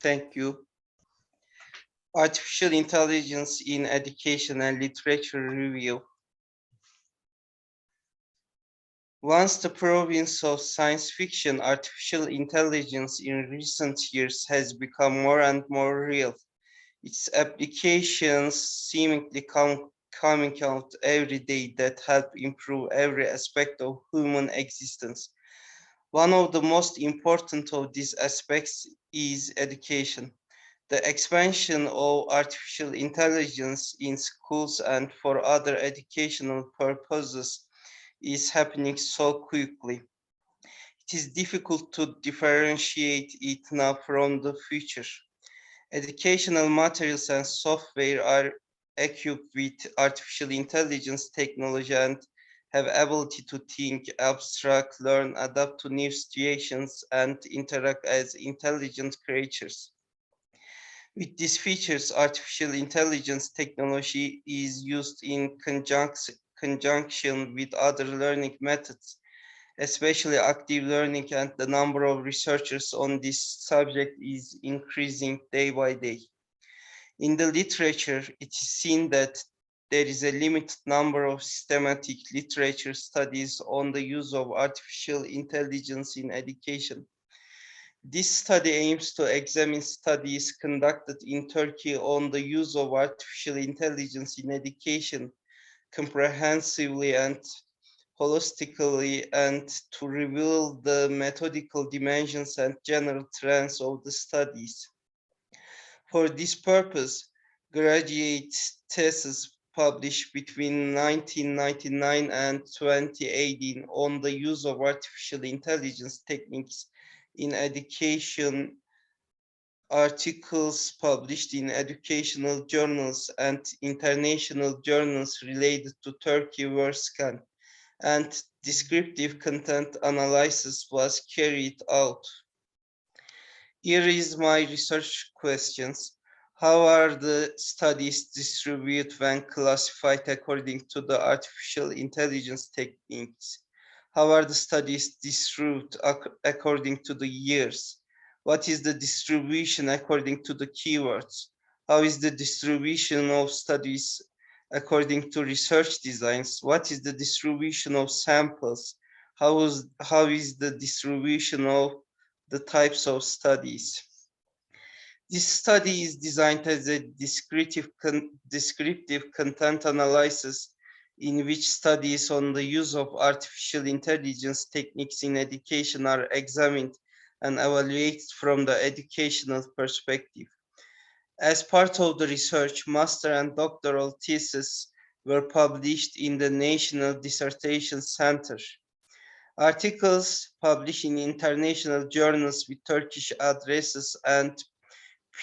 Thank you. Artificial Intelligence in Education and Literature Review. Once the province of science fiction, artificial intelligence in recent years has become more and more real. Its applications seemingly coming out every day that help improve every aspect of human existence. One of the most important of these aspects is education. The expansion of artificial intelligence in schools and for other educational purposes is happening so quickly. It is difficult to differentiate it now from the future. Educational materials and software are equipped with artificial intelligence technology and have ability to think, abstract, learn, adapt to new situations, and interact as intelligent creatures. With these features, artificial intelligence technology is used in conjunction with other learning methods, especially active learning, and the number of researchers on this subject is increasing day by day. In the literature, it is seen that there is a limited number of systematic literature studies on the use of artificial intelligence in education. This study aims to examine studies conducted in Turkey on the use of artificial intelligence in education comprehensively and holistically, and to reveal the methodical dimensions and general trends of the studies. For this purpose, graduate theses published between 1999 and 2018 on the use of artificial intelligence techniques in education, articles published in educational journals and international journals related to Turkey were scanned, and descriptive content analysis was carried out. Here is my research questions. How are the studies distributed when classified according to the artificial intelligence techniques? How are the studies distributed according to the years? What is the distribution according to the keywords? How is the distribution of studies according to research designs? What is the distribution of samples? How is the distribution of the types of studies? This study is designed as a descriptive content analysis in which studies on the use of artificial intelligence techniques in education are examined and evaluated from the educational perspective. As part of the research, master and doctoral theses were published in the National Dissertation Center. Articles published in international journals with Turkish addresses and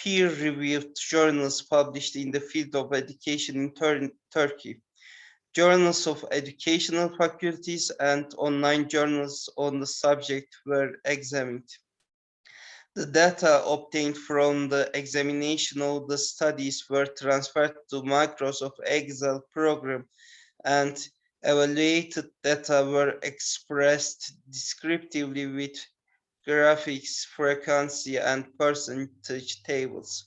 peer-reviewed journals published in the field of education in Turkey, journals of educational faculties, and online journals on the subject were examined. The data obtained from the examination of the studies were transferred to Microsoft Excel program, and evaluated data were expressed descriptively with graphics, frequency, and percentage tables.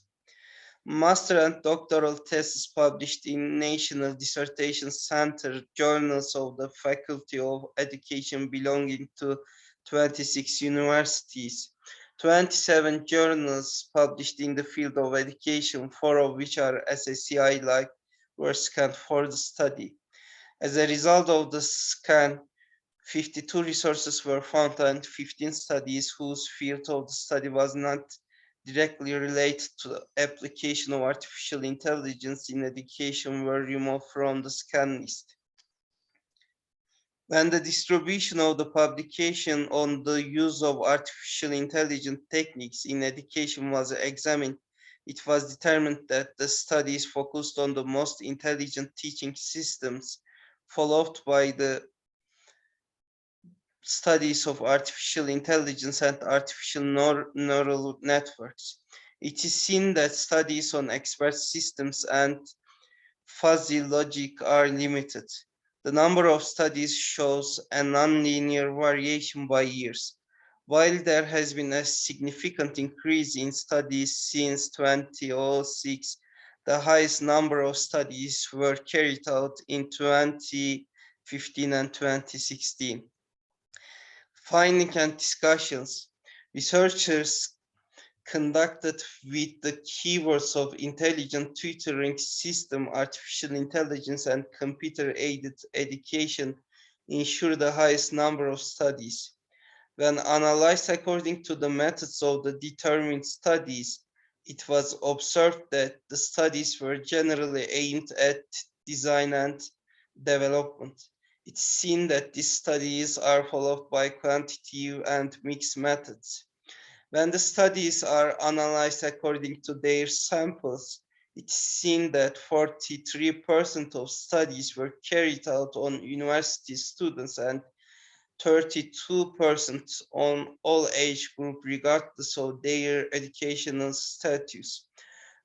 Master and doctoral theses published in National Dissertation Center journals of the Faculty of Education belonging to 26 universities. 27 journals published in the field of education, 4 of which are SSCI-like, were scanned for the study. As a result of the scan, 52 resources were found and 15 studies whose field of the study was not directly related to the application of artificial intelligence in education were removed from the scan list. When the distribution of the publication on the use of artificial intelligence techniques in education was examined, it was determined that the studies focused on the most intelligent teaching systems, followed by the studies of artificial intelligence and artificial neural networks. It is seen that studies on expert systems and fuzzy logic are limited. The number of studies shows a nonlinear variation by years. While there has been a significant increase in studies since 2006, the highest number of studies were carried out in 2015 and 2016. Findings and discussions. Researchers conducted with the keywords of intelligent tutoring system, artificial intelligence, and computer-aided education ensure the highest number of studies. When analyzed according to the methods of the determined studies, it was observed that the studies were generally aimed at design and development. It's seen that these studies are followed by quantitative and mixed methods. When the studies are analyzed according to their samples, it's seen that 43% of studies were carried out on university students and 32% on all age group regardless of their educational status.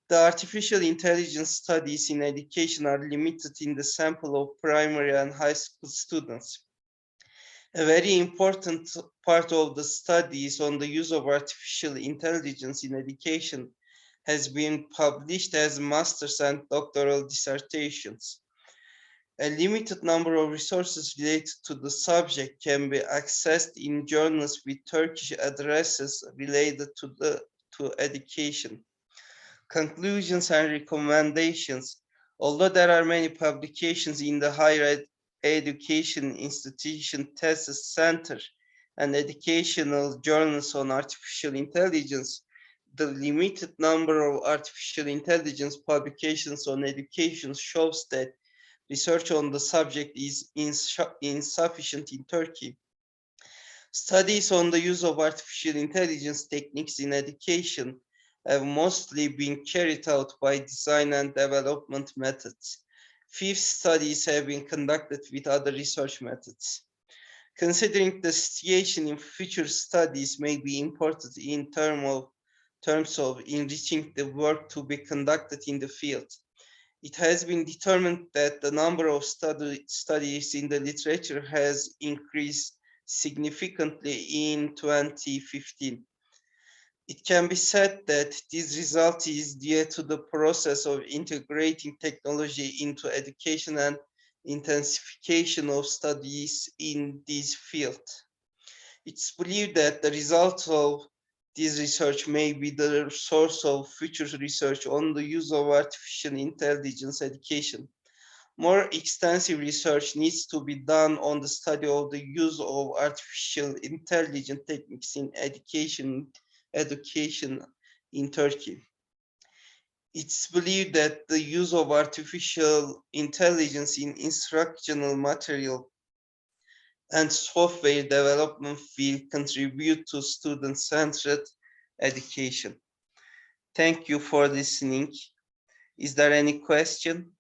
The artificial intelligence studies in education are limited in the sample of primary and high school students. A very important part of the studies on the use of artificial intelligence in education has been published as master's and doctoral dissertations. A limited number of resources related to the subject can be accessed in journals with Turkish addresses related to education. Conclusions and recommendations. Although there are many publications in the higher education institution tests center and educational journals on artificial intelligence, the limited number of artificial intelligence publications on education shows that research on the subject is insufficient in Turkey. Studies on the use of artificial intelligence techniques in education have mostly been carried out by design and development methods. Few studies have been conducted with other research methods. Considering the situation in future studies may be important in terms of enriching the work to be conducted in the field. It has been determined that the number of studies in the literature has increased significantly in 2015. It can be said that this result is due to the process of integrating technology into education and intensification of studies in this field. It's believed that the results of this research may be the source of future research on the use of artificial intelligence education. More extensive research needs to be done on the study of the use of artificial intelligence techniques in education in Turkey. It's believed that the use of artificial intelligence in instructional material and software development will contribute to student-centered education. Thank you for listening. Is there any question?